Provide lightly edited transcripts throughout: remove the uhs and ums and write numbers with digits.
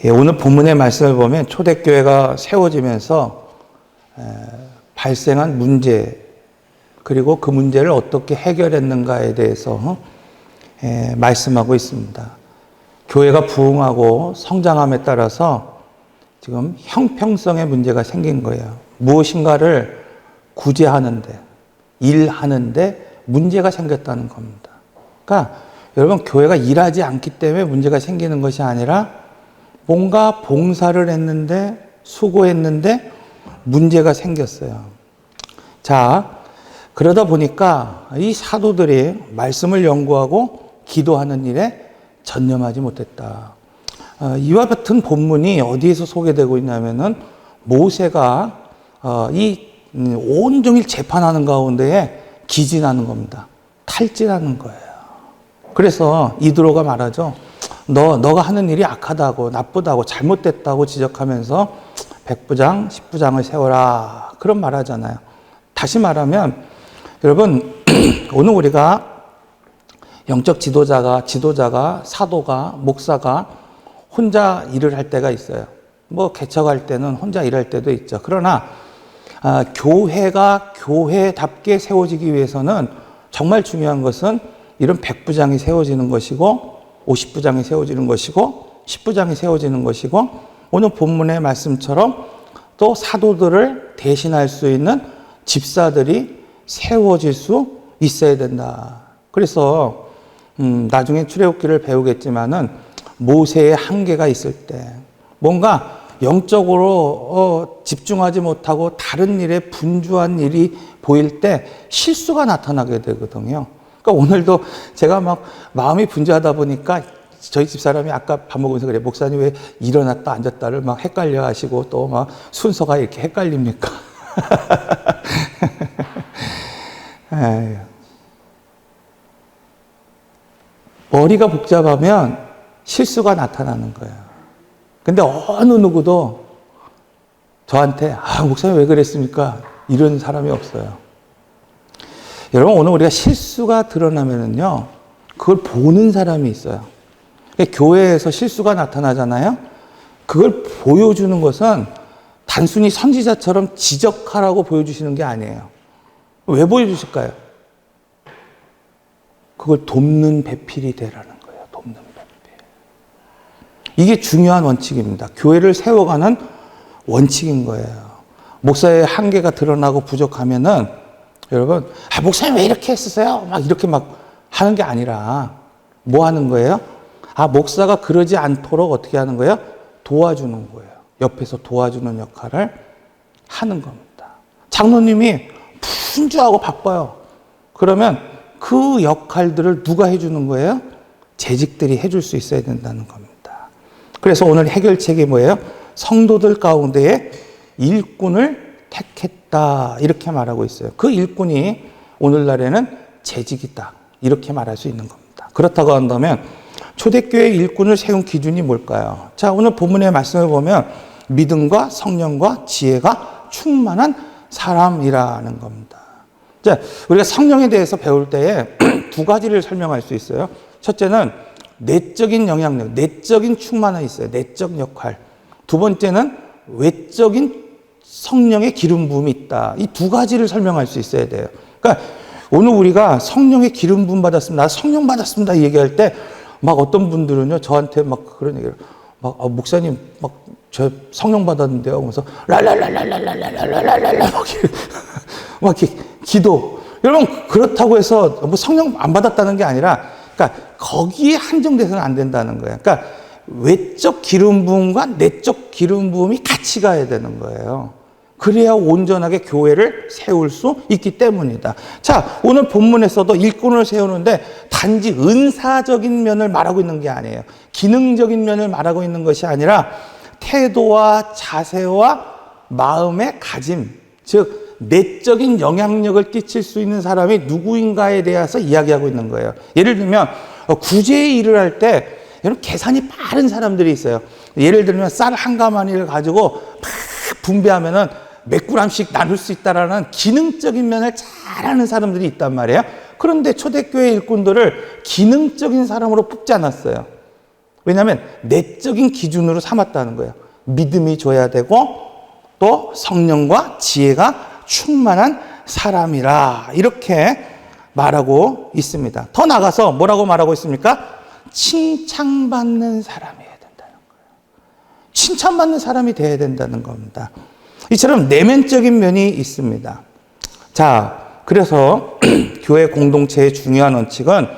오늘 본문의 말씀을 보면 초대교회가 세워지면서 발생한 문제, 그리고 그 문제를 어떻게 해결했는가에 대해서 말씀하고 있습니다. 교회가 부흥하고 성장함에 따라서 지금 형평성의 문제가 생긴 거예요. 무엇인가를 구제하는데, 일하는데 문제가 생겼다는 겁니다. 그러니까 여러분, 교회가 일하지 않기 때문에 문제가 생기는 것이 아니라 뭔가 봉사를 했는데, 수고했는데 문제가 생겼어요. 자, 그러다 보니까 이 사도들이 말씀을 연구하고 기도하는 일에 전념하지 못했다. 이와 같은 본문이 어디에서 소개되고 있냐면은 모세가 이 온종일 재판하는 가운데에 기진하는 겁니다. 탈진하는 거예요. 그래서 이드로가 말하죠. 너가 하는 일이 악하다고, 나쁘다고, 잘못됐다고 지적하면서 백부장, 십부장을 세워라. 그런 말 하잖아요. 다시 말하면, 여러분, 오늘 우리가 영적 지도자가, 사도가, 목사가 혼자 일을 할 때가 있어요. 뭐, 개척할 때는 혼자 일할 때도 있죠. 그러나, 교회가 교회답게 세워지기 위해서는 정말 중요한 것은 이런 백부장이 세워지는 것이고, 50부장이 세워지는 것이고, 10부장이 세워지는 것이고, 오늘 본문의 말씀처럼 또 사도들을 대신할 수 있는 집사들이 세워질 수 있어야 된다. 그래서 나중에 출애굽기를 배우겠지만은 모세의 한계가 있을 때, 뭔가 영적으로 집중하지 못하고 다른 일에 분주한 일이 보일 때 실수가 나타나게 되거든요. 그러니까 오늘도 제가 막 마음이 분주하다 보니까 저희 집사람이 아까 밥 먹으면서 그래, 목사님 왜 일어났다 앉았다를 막 헷갈려 하시고 또 막 순서가 이렇게 헷갈립니까? 머리가 복잡하면 실수가 나타나는 거예요. 근데 어느 누구도 저한테 목사님 왜 그랬습니까? 이런 사람이 없어요. 여러분, 오늘 우리가 실수가 드러나면은요, 그걸 보는 사람이 있어요. 교회에서 실수가 나타나잖아요. 그걸 보여주는 것은 단순히 선지자처럼 지적하라고 보여주시는 게 아니에요. 왜 보여주실까요? 그걸 돕는 배필이 되라는 거예요. 돕는 배필. 이게 중요한 원칙입니다. 교회를 세워가는 원칙인 거예요. 목사의 한계가 드러나고 부족하면은 여러분, 목사님 왜 이렇게 했으세요? 막 이렇게 막 하는 게 아니라 뭐 하는 거예요? 목사가 그러지 않도록 어떻게 하는 거예요? 도와주는 거예요. 옆에서 도와주는 역할을 하는 겁니다. 장로님이 분주하고 바빠요. 그러면 그 역할들을 누가 해주는 거예요? 재직들이 해줄 수 있어야 된다는 겁니다. 그래서 오늘 해결책이 뭐예요? 성도들 가운데에 일꾼을 택했다, 이렇게 말하고 있어요. 그 일꾼이 오늘날에는 재직이다, 이렇게 말할 수 있는 겁니다. 그렇다고 한다면 초대교회 일꾼을 세운 기준이 뭘까요? 자, 오늘 본문의 말씀을 보면 믿음과 성령과 지혜가 충만한 사람이라는 겁니다. 자, 우리가 성령에 대해서 배울 때에 두 가지를 설명할 수 있어요. 첫째는 내적인 영향력, 내적인 충만함이 있어요. 내적 역할. 두 번째는 외적인 성령의 기름 부음이 있다. 이 두 가지를 설명할 수 있어야 돼요. 그러니까 오늘 우리가 성령의 기름 부음 받았습니다, 나 성령 받았습니다, 이 얘기할 때 막 어떤 분들은요, 저한테 막 그런 얘기를 막 목사님 막 저 성령 받았는데요. 그래서 랄랄랄랄랄랄랄랄랄랄랄 막 이렇게 기도. 여러분, 그렇다고 해서 뭐 성령 안 받았다는 게 아니라, 그러니까 거기에 한정돼서는 안 된다는 거예요. 그러니까 외적 기름 부음과 내적 기름 부음이 같이 가야 되는 거예요. 그래야 온전하게 교회를 세울 수 있기 때문이다. 자, 오늘 본문에서도 일꾼을 세우는데 단지 은사적인 면을 말하고 있는 게 아니에요. 기능적인 면을 말하고 있는 것이 아니라 태도와 자세와 마음의 가짐, 즉 내적인 영향력을 끼칠 수 있는 사람이 누구인가에 대해서 이야기하고 있는 거예요. 예를 들면 구제의 일을 할 때 여러분, 계산이 빠른 사람들이 있어요. 예를 들면 쌀 한 가마니를 가지고 막 분배하면은 몇 그램씩 나눌 수 있다라는 기능적인 면을 잘하는 사람들이 있단 말이에요. 그런데 초대교회 일꾼들을 기능적인 사람으로 뽑지 않았어요. 왜냐하면 내적인 기준으로 삼았다는 거예요. 믿음이 줘야 되고 또 성령과 지혜가 충만한 사람이라 이렇게 말하고 있습니다. 더 나가서 뭐라고 말하고 있습니까? 칭찬받는 사람이어야 된다는 거예요. 칭찬받는 사람이 되어야 된다는 겁니다. 이처럼 내면적인 면이 있습니다. 자, 그래서 교회 공동체의 중요한 원칙은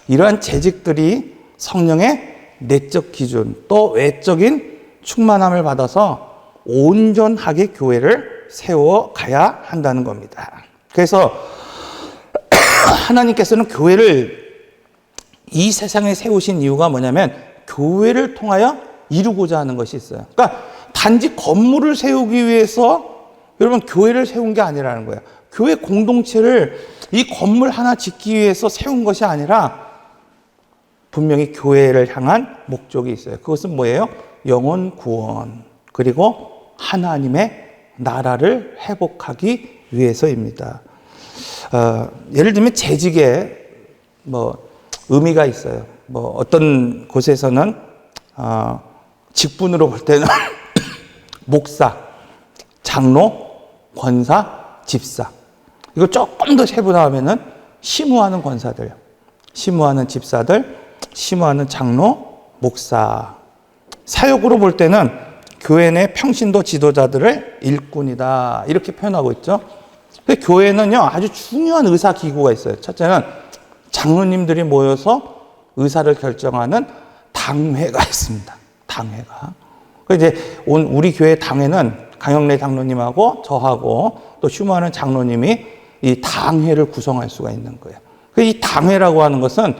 이러한 재직들이 성령의 내적 기준 또 외적인 충만함을 받아서 온전하게 교회를 세워가야 한다는 겁니다. 그래서 하나님께서는 교회를 이 세상에 세우신 이유가 뭐냐면 교회를 통하여 이루고자 하는 것이 있어요. 그러니까 단지 건물을 세우기 위해서 여러분 교회를 세운 게 아니라는 거예요. 교회 공동체를 이 건물 하나 짓기 위해서 세운 것이 아니라 분명히 교회를 향한 목적이 있어요. 그것은 뭐예요? 영혼 구원 그리고 하나님의 나라를 회복하기 위해서입니다. 예를 들면 재직에 의미가 있어요. 어떤 곳에서는 직분으로 볼 때는 목사, 장로, 권사, 집사. 이거 조금 더 세분화하면은 심우하는 권사들, 심우하는 집사들, 심우하는 장로, 목사. 사역으로 볼 때는 교회 내 평신도 지도자들을 일꾼이다 이렇게 표현하고 있죠. 근데 교회는요 아주 중요한 의사 기구가 있어요. 첫째는 장로님들이 모여서 의사를 결정하는 당회가 있습니다. 당회가. 이제 우리 교회 당회는 강영래 장로님하고 저하고 또 휴무하는 장로님이 이 당회를 구성할 수가 있는 거예요. 이 당회라고 하는 것은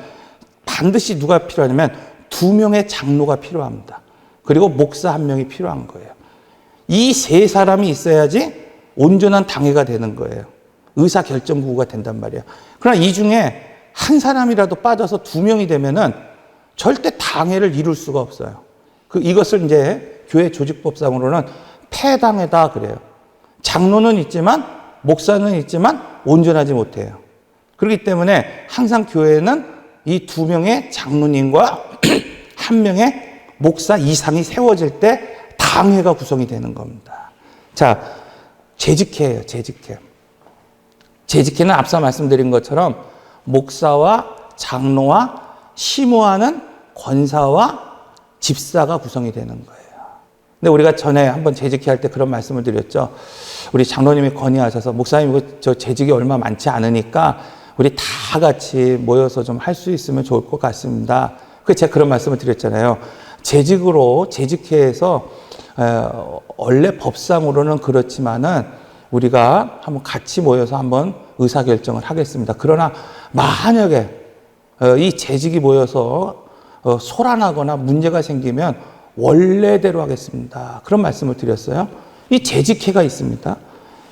반드시 누가 필요하냐면 2명의 장로가 필요합니다. 그리고 목사 1명이 필요한 거예요. 이 3사람이 있어야지 온전한 당회가 되는 거예요. 의사결정구가 된단 말이에요. 그러나 이 중에 한 사람이라도 빠져서 2명이 되면은 절대 당회를 이룰 수가 없어요. 이것을 이제 교회 조직법상으로는 폐당회다 그래요. 장로는 있지만 목사는 있지만 온전하지 못해요. 그렇기 때문에 항상 교회는 이 2명의 장로님과 1명의 목사 이상이 세워질 때 당회가 구성이 되는 겁니다. 자, 재직회예요. 재직회. 재직회는 앞서 말씀드린 것처럼 목사와 장로와 심우하는 권사와 집사가 구성이 되는 거예요. 근데 우리가 전에 한번 재직회 할 때 그런 말씀을 드렸죠. 우리 장로님이 건의하셔서 목사님 저 재직이 얼마 많지 않으니까 우리 다 같이 모여서 좀 할 수 있으면 좋을 것 같습니다. 제가 그런 말씀을 드렸잖아요. 재직회에서 원래 법상으로는 그렇지만은 우리가 한번 같이 모여서 한번 의사결정을 하겠습니다. 그러나 만약에 이 재직이 모여서 소란하거나 문제가 생기면 원래대로 하겠습니다. 그런 말씀을 드렸어요. 이 재직회가 있습니다.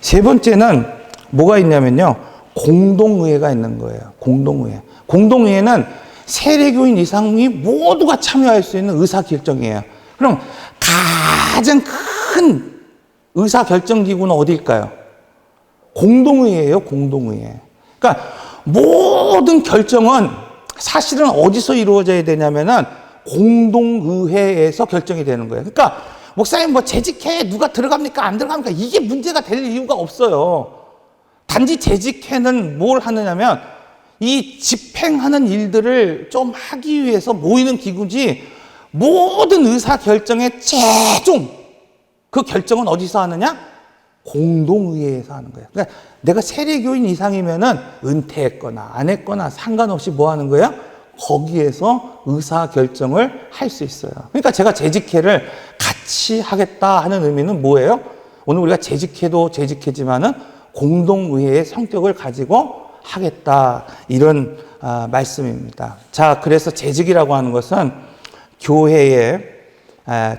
세 번째는 뭐가 있냐면요. 공동의회가 있는 거예요. 공동의회. 공동의회는 세례교인 이상이 모두가 참여할 수 있는 의사결정이에요. 그럼 가장 큰 의사결정기구는 어디일까요? 공동의회예요. 공동의회. 그러니까 모든 결정은 사실은 어디서 이루어져야 되냐면은 공동의회에서 결정이 되는 거예요. 그러니까 목사님 재직회 누가 들어갑니까? 안 들어갑니까? 이게 문제가 될 이유가 없어요. 단지 재직회는 뭘 하느냐면 이 집행하는 일들을 좀 하기 위해서 모이는 기구지 모든 의사결정의 최종 그 결정은 어디서 하느냐? 공동의회에서 하는 거예요. 그러니까 내가 세례교인 이상이면은 은퇴했거나 안 했거나 상관없이 뭐 하는 거예요? 거기에서 의사결정을 할 수 있어요. 그러니까 제가 재직회를 같이 하겠다 하는 의미는 뭐예요? 오늘 우리가 재직회도 재직회지만은 공동의회의 성격을 가지고 하겠다 이런 말씀입니다. 자, 그래서 재직이라고 하는 것은 교회의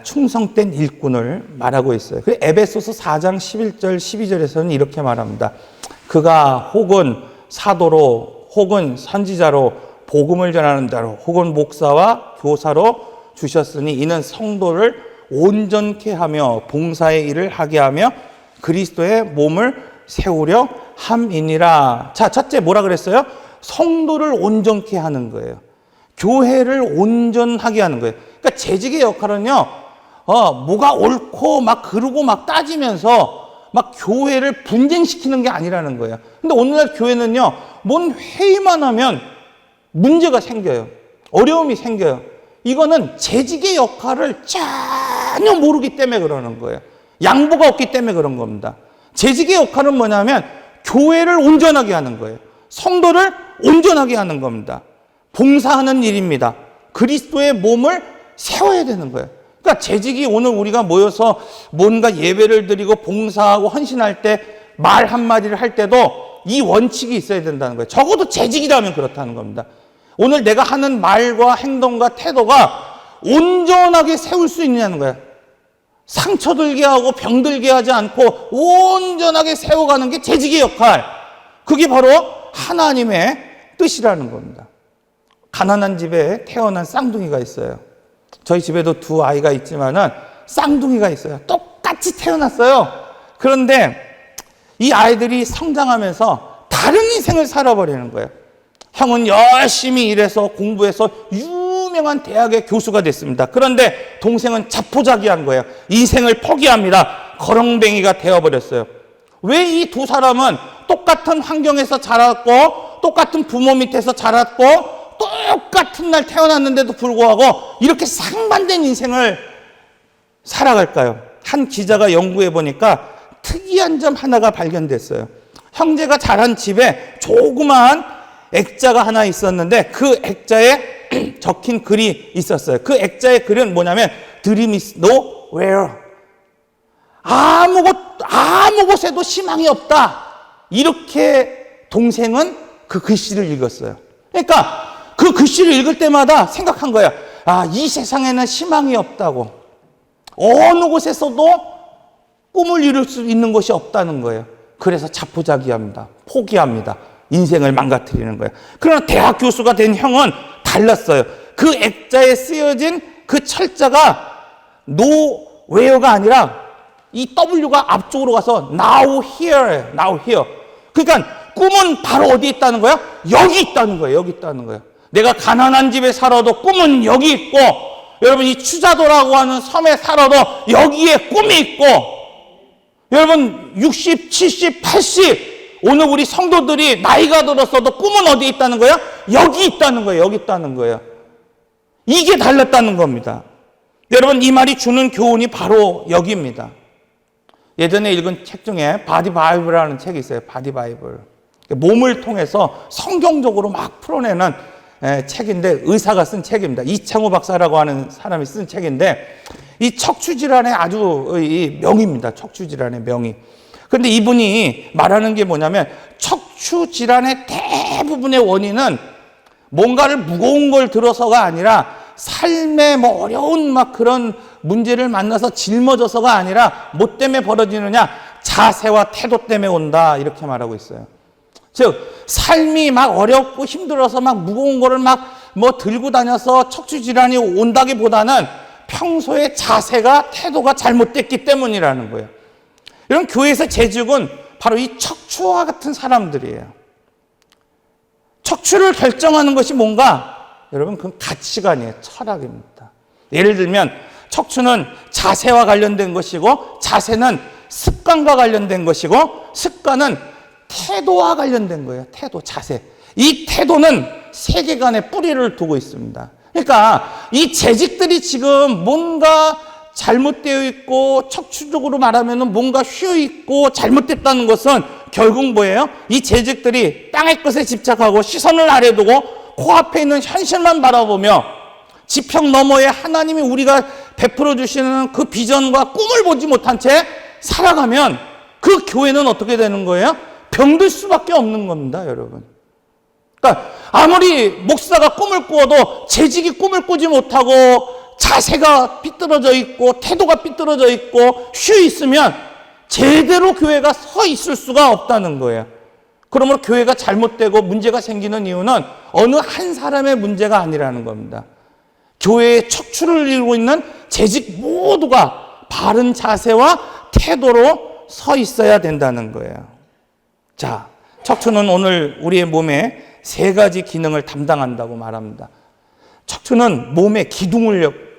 충성된 일꾼을 말하고 있어요. 그 에베소서 4장 11절 12절에서는 이렇게 말합니다. 그가 혹은 사도로 혹은 선지자로 복음을 전하는 자로 혹은 목사와 교사로 주셨으니 이는 성도를 온전케 하며 봉사의 일을 하게 하며 그리스도의 몸을 세우려 함이니라. 자, 첫째 뭐라 그랬어요? 성도를 온전케 하는 거예요. 교회를 온전하게 하는 거예요. 그러니까 재직의 역할은요, 뭐가 옳고 막 그러고 막 따지면서 막 교회를 분쟁시키는 게 아니라는 거예요. 근데 오늘날 교회는요, 뭔 회의만 하면 문제가 생겨요. 어려움이 생겨요. 이거는 재직의 역할을 전혀 모르기 때문에 그러는 거예요. 양보가 없기 때문에 그런 겁니다. 재직의 역할은 뭐냐면 교회를 온전하게 하는 거예요. 성도를 온전하게 하는 겁니다. 봉사하는 일입니다. 그리스도의 몸을 세워야 되는 거예요. 그러니까 재직이 오늘 우리가 모여서 뭔가 예배를 드리고 봉사하고 헌신할 때 말 한마디를 할 때도 이 원칙이 있어야 된다는 거예요. 적어도 재직이라면 그렇다는 겁니다. 오늘 내가 하는 말과 행동과 태도가 온전하게 세울 수 있느냐는 거예요. 상처 들게 하고 병 들게 하지 않고 온전하게 세워가는 게 재직의 역할. 그게 바로 하나님의 뜻이라는 겁니다. 가난한 집에 태어난 쌍둥이가 있어요. 저희 집에도 두 아이가 있지만은 쌍둥이가 있어요. 똑같이 태어났어요. 그런데 이 아이들이 성장하면서 다른 인생을 살아버리는 거예요. 형은 열심히 일해서 공부해서 유명한 대학의 교수가 됐습니다. 그런데 동생은 자포자기한 거예요. 인생을 포기합니다. 거렁뱅이가 되어버렸어요. 왜 이 두 사람은 똑같은 환경에서 자랐고 똑같은 부모 밑에서 자랐고 똑같은 날 태어났는데도 불구하고 이렇게 상반된 인생을 살아갈까요? 한 기자가 연구해 보니까 특이한 점 하나가 발견됐어요. 형제가 자란 집에 조그마한 액자가 하나 있었는데 그 액자에 적힌 글이 있었어요. 그 액자의 글은 뭐냐면 Dream is nowhere. 아무 곳에도 희망이 없다. 이렇게 동생은 그 글씨를 읽었어요. 그러니까 그 글씨를 읽을 때마다 생각한 거예요. 이 세상에는 희망이 없다고. 어느 곳에서도 꿈을 이룰 수 있는 곳이 없다는 거예요. 그래서 자포자기합니다. 포기합니다. 인생을 망가뜨리는 거예요. 그러나 대학 교수가 된 형은 달랐어요. 그 액자에 쓰여진 그 철자가 nowhere가 아니라 이 W가 앞쪽으로 가서 now here, now here. 그러니까 꿈은 바로 어디 있다는 거야? 여기 있다는 거예요. 여기 있다는 거예요. 내가 가난한 집에 살아도 꿈은 여기 있고, 여러분 이 추자도라고 하는 섬에 살아도 여기에 꿈이 있고, 여러분 60, 70, 80 오늘 우리 성도들이 나이가 들었어도 꿈은 어디 있다는 거야? 여기 있다는 거예요. 여기 있다는 거예요. 이게 달랐다는 겁니다. 여러분 이 말이 주는 교훈이 바로 여기입니다. 예전에 읽은 책 중에 바디 바이블이라는 책이 있어요. 바디 바이블. 몸을 통해서 성경적으로 막 풀어내는 책인데 의사가 쓴 책입니다. 이창호 박사라고 하는 사람이 쓴 책인데 이 척추질환의 아주 명의입니다. 척추질환의 명의. 근데 이분이 말하는 게 뭐냐면 척추질환의 대부분의 원인은 뭔가를 무거운 걸 들어서가 아니라 삶의 뭐 어려운 막 그런 문제를 만나서 짊어져서가 아니라 뭐 때문에 벌어지느냐? 자세와 태도 때문에 온다. 이렇게 말하고 있어요. 즉 삶이 막 어렵고 힘들어서 막 무거운 거를 막 뭐 들고 다녀서 척추질환이 온다기보다는 평소에 자세가 태도가 잘못됐기 때문이라는 거예요. 이런 교회에서 재직은 바로 이 척추와 같은 사람들이에요. 척추를 결정하는 것이 뭔가? 여러분 그건 가치관이에요. 철학입니다. 예를 들면 척추는 자세와 관련된 것이고 자세는 습관과 관련된 것이고 습관은 태도와 관련된 거예요. 태도, 자세. 이 태도는 세계관에 뿌리를 두고 있습니다. 그러니까 이 재직들이 지금 뭔가 잘못되어 있고 척추적으로 말하면 뭔가 휘어 있고 잘못됐다는 것은 결국 뭐예요? 이 재직들이 땅의 것에 집착하고 시선을 아래 두고 코앞에 있는 현실만 바라보며 지평 너머에 하나님이 우리가 베풀어 주시는 그 비전과 꿈을 보지 못한 채 살아가면 그 교회는 어떻게 되는 거예요? 병들 수밖에 없는 겁니다, 여러분. 그러니까 아무리 목사가 꿈을 꾸어도 재직이 꿈을 꾸지 못하고 자세가 삐뚤어져 있고 태도가 삐뚤어져 있고 쉬어 있으면 제대로 교회가 서 있을 수가 없다는 거예요. 그러므로 교회가 잘못되고 문제가 생기는 이유는 어느 한 사람의 문제가 아니라는 겁니다. 교회의 척추를 이루고 있는 재직 모두가 바른 자세와 태도로 서 있어야 된다는 거예요. 자, 척추는 오늘 우리의 몸에 세 가지 기능을 담당한다고 말합니다. 척추는 몸의 기둥을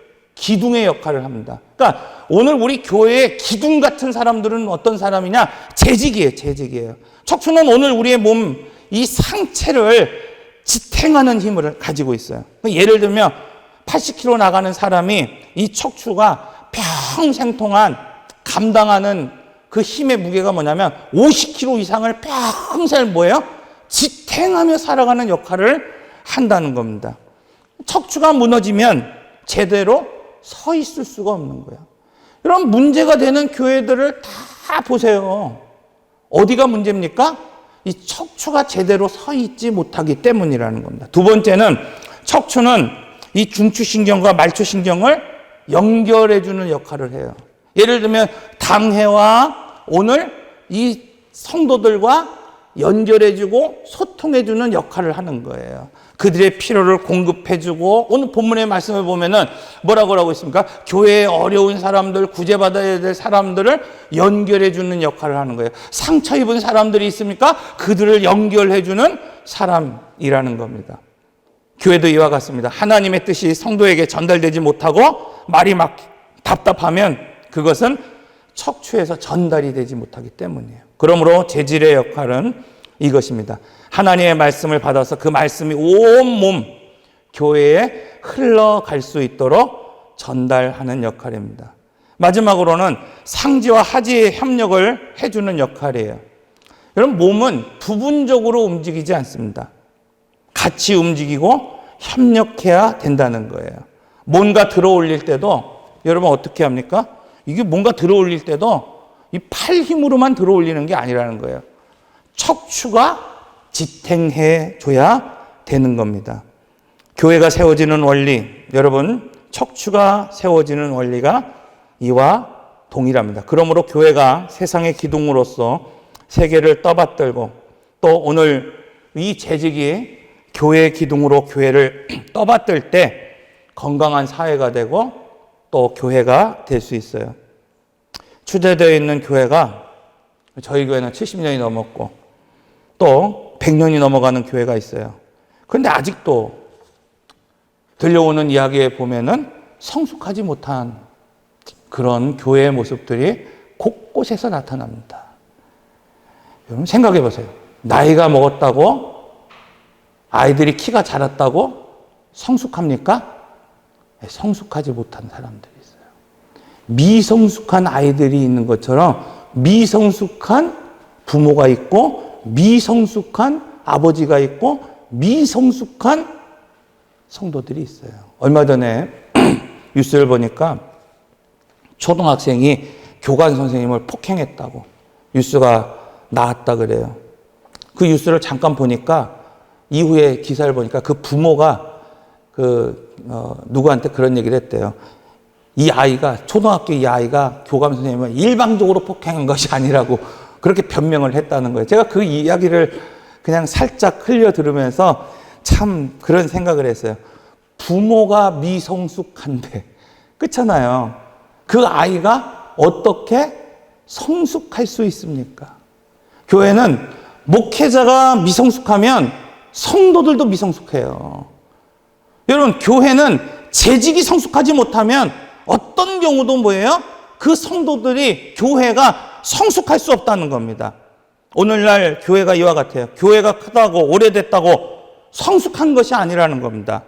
기둥의 역할을 합니다. 그러니까 오늘 우리 교회의 기둥 같은 사람들은 어떤 사람이냐? 재직이에요. 재직이에요. 척추는 오늘 우리의 몸, 이 상체를 지탱하는 힘을 가지고 있어요. 예를 들면 80kg 나가는 사람이 이 척추가 평생 동안 감당하는 그 힘의 무게가 뭐냐면 50kg 이상을 평생 뭐예요? 지탱하며 살아가는 역할을 한다는 겁니다. 척추가 무너지면 제대로 서 있을 수가 없는 거예요. 이런 문제가 되는 교회들을 다 보세요. 어디가 문제입니까? 이 척추가 제대로 서 있지 못하기 때문이라는 겁니다. 두 번째는 척추는 이 중추신경과 말초신경을 연결해주는 역할을 해요. 예를 들면 당회와 오늘 이 성도들과 연결해주고 소통해주는 역할을 하는 거예요. 그들의 필요를 공급해주고, 오늘 본문의 말씀을 보면은 뭐라고 하고 있습니까? 교회에 어려운 사람들, 구제받아야 될 사람들을 연결해주는 역할을 하는 거예요. 상처 입은 사람들이 있습니까? 그들을 연결해주는 사람이라는 겁니다. 교회도 이와 같습니다. 하나님의 뜻이 성도에게 전달되지 못하고 말이 막 답답하면 그것은 척추에서 전달이 되지 못하기 때문이에요. 그러므로 재질의 역할은 이것입니다. 하나님의 말씀을 받아서 그 말씀이 온몸 교회에 흘러갈 수 있도록 전달하는 역할입니다. 마지막으로는 상지와 하지의 협력을 해주는 역할이에요. 여러분, 몸은 부분적으로 움직이지 않습니다. 같이 움직이고 협력해야 된다는 거예요. 뭔가 들어올릴 때도 여러분 어떻게 합니까? 이게 뭔가 들어올릴 때도 이 팔 힘으로만 들어올리는 게 아니라는 거예요. 척추가 지탱해 줘야 되는 겁니다. 교회가 세워지는 원리, 여러분, 척추가 세워지는 원리가 이와 동일합니다. 그러므로 교회가 세상의 기둥으로서 세계를 떠받들고, 또 오늘 이 재직이 교회의 기둥으로 교회를 떠받들 때 건강한 사회가 되고 또 교회가 될 수 있어요. 추대되어 있는 교회가, 저희 교회는 70년이 넘었고 또 100년이 넘어가는 교회가 있어요. 그런데 아직도 들려오는 이야기에 보면은 성숙하지 못한 그런 교회의 모습들이 곳곳에서 나타납니다. 여러분 생각해 보세요. 나이가 먹었다고 아이들이 키가 자랐다고 성숙합니까? 성숙하지 못한 사람들이 있어요. 미성숙한 아이들이 있는 것처럼 미성숙한 부모가 있고 미성숙한 아버지가 있고 미성숙한 성도들이 있어요. 얼마 전에 뉴스를 보니까 초등학생이 교관 선생님을 폭행했다고 뉴스가 나왔다 그래요. 그 뉴스를 잠깐 보니까 이후에 기사를 보니까 그 부모가 누구한테 그런 얘기를 했대요. 이 아이가, 초등학교 이 아이가 교감 선생님을 일방적으로 폭행한 것이 아니라고 그렇게 변명을 했다는 거예요. 제가 그 이야기를 그냥 살짝 흘려 들으면서 참 그런 생각을 했어요. 부모가 미성숙한데, 그렇잖아요. 그 아이가 어떻게 성숙할 수 있습니까? 교회는 목회자가 미성숙하면 성도들도 미성숙해요. 여러분, 교회는 재직이 성숙하지 못하면 어떤 경우도 뭐예요? 그 성도들이, 교회가 성숙할 수 없다는 겁니다. 오늘날 교회가 이와 같아요. 교회가 크다고 오래됐다고 성숙한 것이 아니라는 겁니다.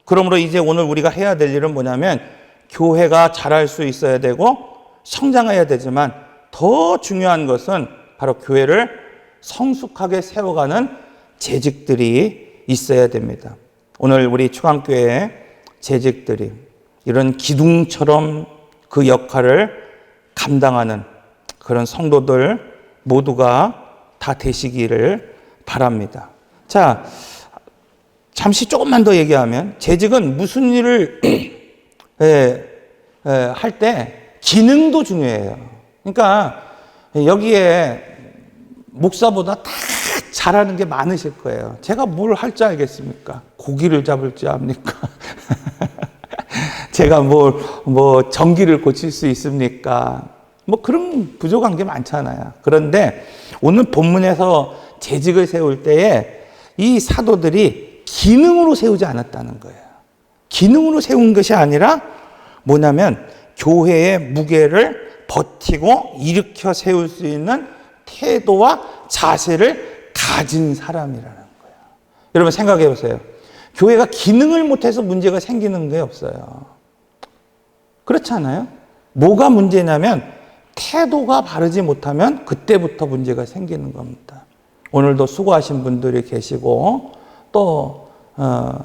그러므로 이제 오늘 우리가 해야 될 일은 뭐냐면, 교회가 자랄 수 있어야 되고 성장해야 되지만 더 중요한 것은 바로 교회를 성숙하게 세워가는 재직들이 있어야 됩니다. 오늘 우리 추강교회의 재직들이 이런 기둥처럼 그 역할을 감당하는 그런 성도들 모두가 다 되시기를 바랍니다. 자, 잠시 조금만 더 얘기하면, 재직은 무슨 일을 할 때 기능도 중요해요. 그러니까 여기에 목사보다 다 잘하는 게 많으실 거예요. 제가 뭘 할 줄 알겠습니까? 고기를 잡을 줄 압니까? 제가 뭐 전기를 고칠 수 있습니까? 뭐 그런 부족한 게 많잖아요. 그런데 오늘 본문에서 재직을 세울 때에 이 사도들이 기능으로 세우지 않았다는 거예요. 기능으로 세운 것이 아니라 뭐냐면 교회의 무게를 버티고 일으켜 세울 수 있는 태도와 자세를 가진 사람이라는 거예요. 여러분 생각해 보세요. 교회가 기능을 못해서 문제가 생기는 게 없어요. 그렇지 않아요? 뭐가 문제냐면 태도가 바르지 못하면 그때부터 문제가 생기는 겁니다. 오늘도 수고하신 분들이 계시고 또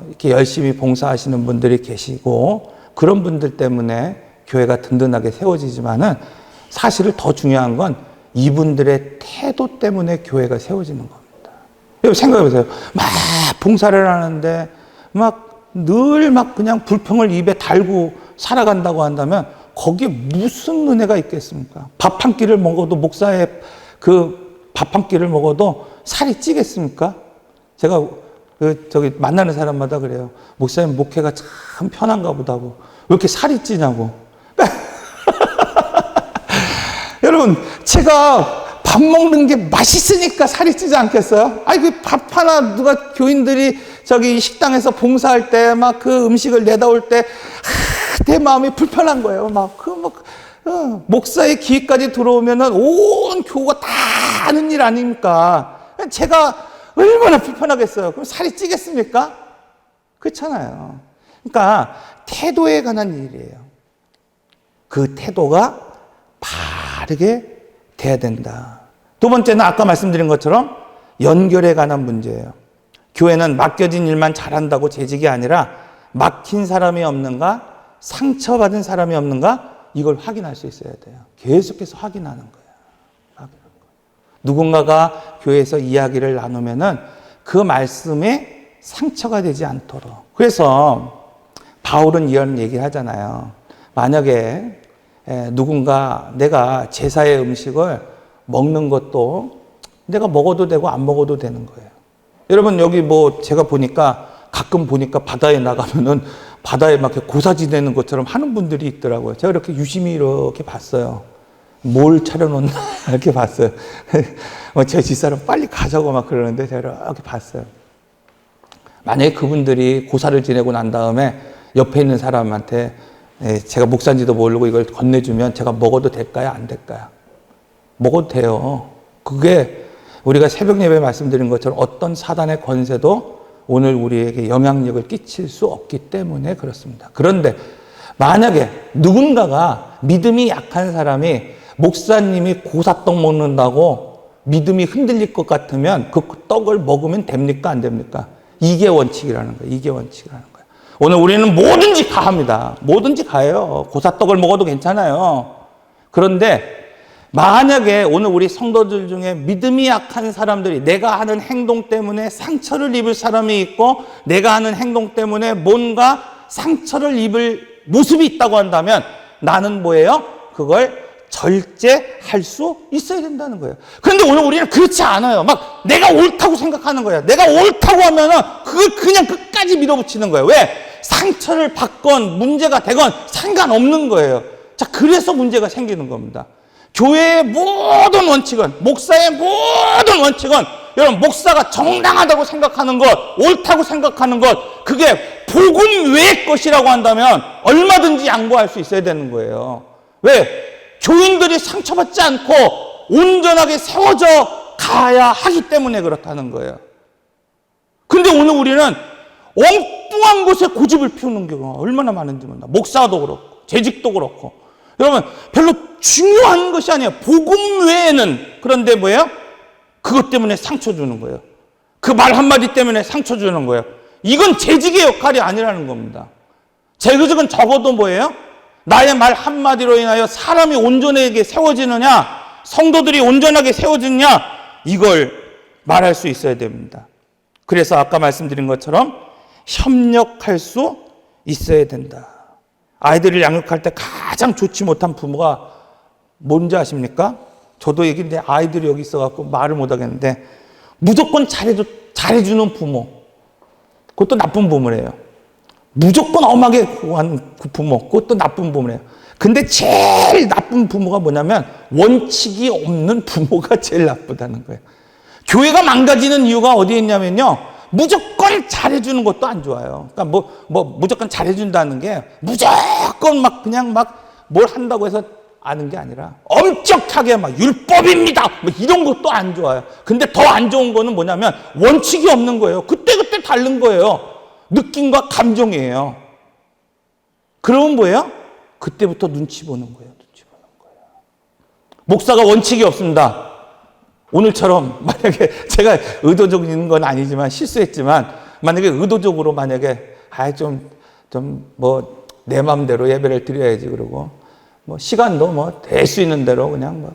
이렇게 열심히 봉사하시는 분들이 계시고 그런 분들 때문에 교회가 든든하게 세워지지만은 사실은 더 중요한 건 이분들의 태도 때문에 교회가 세워지는 겁니다. 여러분 생각해 보세요. 막 봉사를 하는데 늘 그냥 불평을 입에 달고 살아간다고 한다면 거기에 무슨 은혜가 있겠습니까? 밥 한 끼를 먹어도 목사의 그 밥 한 끼를 먹어도 살이 찌겠습니까? 제가 저기 만나는 사람마다 그래요. 목사님 목회가 참 편한가 보다고. 왜 이렇게 살이 찌냐고. 여러분, 제가 밥 먹는 게 맛있으니까 살이 찌지 않겠어요? 아니, 그 밥 하나 누가 교인들이 저기 식당에서 봉사할 때 막 그 음식을 내다올 때, 내 마음이 불편한 거예요. 목사의 귀까지 들어오면은 온 교우가 다 아는 일 아닙니까? 제가 얼마나 불편하겠어요. 그럼 살이 찌겠습니까? 그렇잖아요. 그러니까 태도에 관한 일이에요. 그 태도가 바르게 돼야 된다. 두 번째는 아까 말씀드린 것처럼 연결에 관한 문제예요. 교회는 맡겨진 일만 잘한다고 재직이 아니라 막힌 사람이 없는가, 상처받은 사람이 없는가, 이걸 확인할 수 있어야 돼요. 계속해서 확인하는 거예요. 누군가가 교회에서 이야기를 나누면은 그 말씀에 상처가 되지 않도록. 그래서 바울은 이런 얘기를 하잖아요. 만약에 누군가 내가 제사의 음식을 먹는 것도 내가 먹어도 되고 안 먹어도 되는 거예요. 여러분 여기 제가 보니까 가끔 보니까 바다에 나가면은 바다에 막 고사 지내는 것처럼 하는 분들이 있더라고요. 제가 이렇게 유심히 이렇게 봤어요. 뭘 차려놓나 이렇게 봤어요. 제 집사람 빨리 가자고 막 그러는데 제가 이렇게 봤어요. 만약에 그분들이 고사를 지내고 난 다음에 옆에 있는 사람한테 제가 목사인지도 모르고 이걸 건네주면 제가 먹어도 될까요? 안 될까요? 먹어도 돼요. 그게 우리가 새벽 예배에 말씀드린 것처럼 어떤 사단의 권세도 오늘 우리에게 영향력을 끼칠 수 없기 때문에 그렇습니다. 그런데 만약에 누군가가 믿음이 약한 사람이 목사님이 고사떡 먹는다고 믿음이 흔들릴 것 같으면 그 떡을 먹으면 됩니까? 안 됩니까? 이게 원칙이라는 거예요. 이게 원칙이라는 거예요. 오늘 우리는 뭐든지 다 합니다. 뭐든지 가요. 고사떡을 먹어도 괜찮아요. 그런데 만약에 오늘 우리 성도들 중에 믿음이 약한 사람들이 내가 하는 행동 때문에 상처를 입을 사람이 있고 내가 하는 행동 때문에 뭔가 상처를 입을 모습이 있다고 한다면 나는 뭐예요? 그걸 절제할 수 있어야 된다는 거예요. 그런데 오늘 우리는 그렇지 않아요. 막 내가 옳다고 생각하는 거예요. 내가 옳다고 하면은 그걸 그냥 끝까지 밀어붙이는 거예요. 왜? 상처를 받건 문제가 되건 상관없는 거예요. 자, 그래서 문제가 생기는 겁니다. 교회의 모든 원칙은, 목사의 모든 원칙은, 여러분, 목사가 정당하다고 생각하는 것, 옳다고 생각하는 것, 그게 복음 외의 것이라고 한다면 얼마든지 양보할 수 있어야 되는 거예요. 왜? 교인들이 상처받지 않고 온전하게 세워져 가야 하기 때문에 그렇다는 거예요. 근데 오늘 우리는 엉뚱한 곳에 고집을 피우는 경우가 얼마나 많은지 몰라. 목사도 그렇고, 재직도 그렇고. 여러분, 별로 중요한 것이 아니에요. 복음 외에는. 그런데 뭐예요? 그것 때문에 상처 주는 거예요. 그 말 한마디 때문에 상처 주는 거예요. 이건 재직의 역할이 아니라는 겁니다. 재직은 적어도 뭐예요? 나의 말 한마디로 인하여 사람이 온전하게 세워지느냐, 성도들이 온전하게 세워지느냐, 이걸 말할 수 있어야 됩니다. 그래서 아까 말씀드린 것처럼 협력할 수 있어야 된다. 아이들을 양육할 때 가장 좋지 못한 부모가 뭔지 아십니까? 저도 얘기인데 아이들이 여기 있어갖고 말을 못 하겠는데 무조건 잘해주는 부모. 그것도 나쁜 부모래요. 무조건 엄하게 구한 부모. 그것도 나쁜 부모래요. 근데 제일 나쁜 부모가 뭐냐면 원칙이 없는 부모가 제일 나쁘다는 거예요. 교회가 망가지는 이유가 어디에 있냐면요. 무조건 잘해주는 것도 안 좋아요. 그러니까 무조건 잘해준다는 게 무조건 막 그냥 막 뭘 한다고 해서 아는 게 아니라 엄격하게 막 율법입니다. 뭐 이런 것도 안 좋아요. 근데 더 안 좋은 거는 뭐냐면 원칙이 없는 거예요. 그때그때 다른 거예요. 느낌과 감정이에요. 그러면 뭐예요? 그때부터 눈치 보는 거예요. 눈치 보는 거예요. 목사가 원칙이 없습니다. 오늘처럼 만약에 제가 의도적인 건 아니지만 실수했지만 만약에 의도적으로 만약에 내 마음대로 예배를 드려야지 그러고 시간도 될 수 있는 대로 그냥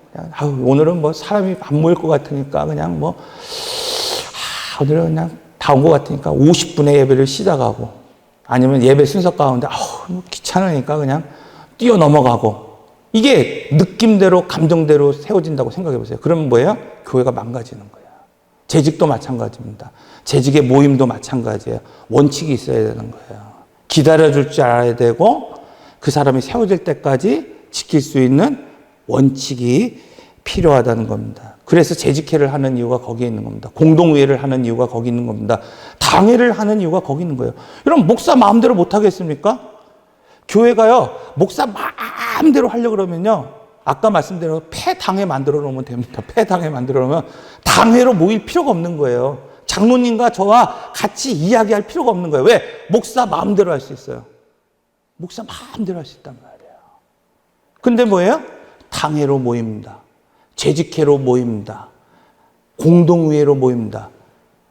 오늘은 사람이 안 모일 것 같으니까 그냥 오늘은 그냥 다 온 것 같으니까 50분에 예배를 시작하고 아니면 예배 순서 가운데 귀찮으니까 그냥 뛰어 넘어가고 이게 느낌대로 감정대로 세워진다고 생각해 보세요. 그러면 뭐예요? 교회가 망가지는 거예요. 재직도 마찬가지입니다. 재직의 모임도 마찬가지예요. 원칙이 있어야 되는 거예요. 기다려줄 줄 알아야 되고 그 사람이 세워질 때까지 지킬 수 있는 원칙이 필요하다는 겁니다. 그래서 재직회를 하는 이유가 거기에 있는 겁니다. 공동회를 하는 이유가 거기 있는 겁니다. 당회를 하는 이유가 거기 있는 거예요. 여러분 목사 마음대로 못 하겠습니까? 교회가요 목사 마음대로 하려고 그러면요 아까 말씀드린 폐당회 만들어 놓으면 됩니다. 폐당회 만들어 놓으면 당회로 모일 필요가 없는 거예요. 장로님과 저와 같이 이야기할 필요가 없는 거예요. 왜? 목사 마음대로 할 수 있어요. 목사 마음대로 할 수 있단 말이에요. 근데 뭐예요? 당회로 모입니다. 재직회로 모입니다. 공동회로 모입니다.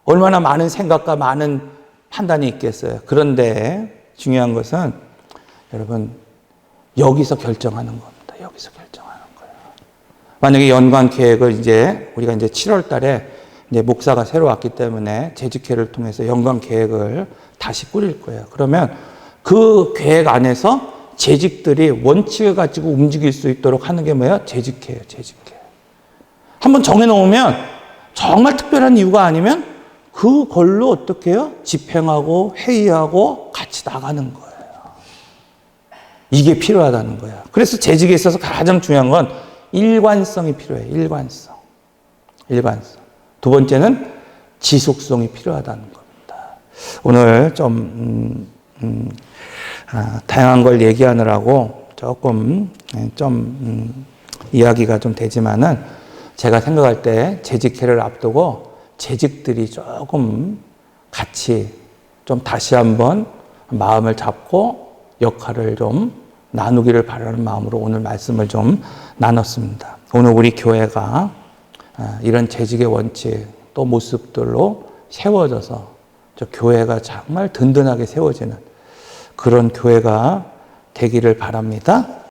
얼마나 많은 생각과 많은 판단이 있겠어요. 그런데 중요한 것은 여러분 여기서 결정하는 겁니다. 여기서 결정하는 거예요. 만약에 연관 계획을 우리가 7월 달에 목사가 새로 왔기 때문에 재직회를 통해서 연관 계획을 다시 꾸릴 거예요. 그러면 그 계획 안에서 재직들이 원칙을 가지고 움직일 수 있도록 하는 게 뭐예요? 재직회예요. 재직회. 한번 정해놓으면 정말 특별한 이유가 아니면 그걸로 어떻게 해요? 집행하고 회의하고 같이 나가는 거예요. 이게 필요하다는 거예요. 그래서 재직에 있어서 가장 중요한 건 일관성이 필요해요. 일관성. 두 번째는 지속성이 필요하다는 겁니다. 오늘 다양한 걸 얘기하느라고 조금 이야기가 좀 되지만은 제가 생각할 때 재직회를 앞두고 재직들이 조금 같이 좀 다시 한번 마음을 잡고 역할을 좀 나누기를 바라는 마음으로 오늘 말씀을 좀 나눴습니다. 오늘 우리 교회가 이런 재직의 원칙 또 모습들로 세워져서 저 교회가 정말 든든하게 세워지는 그런 교회가 되기를 바랍니다.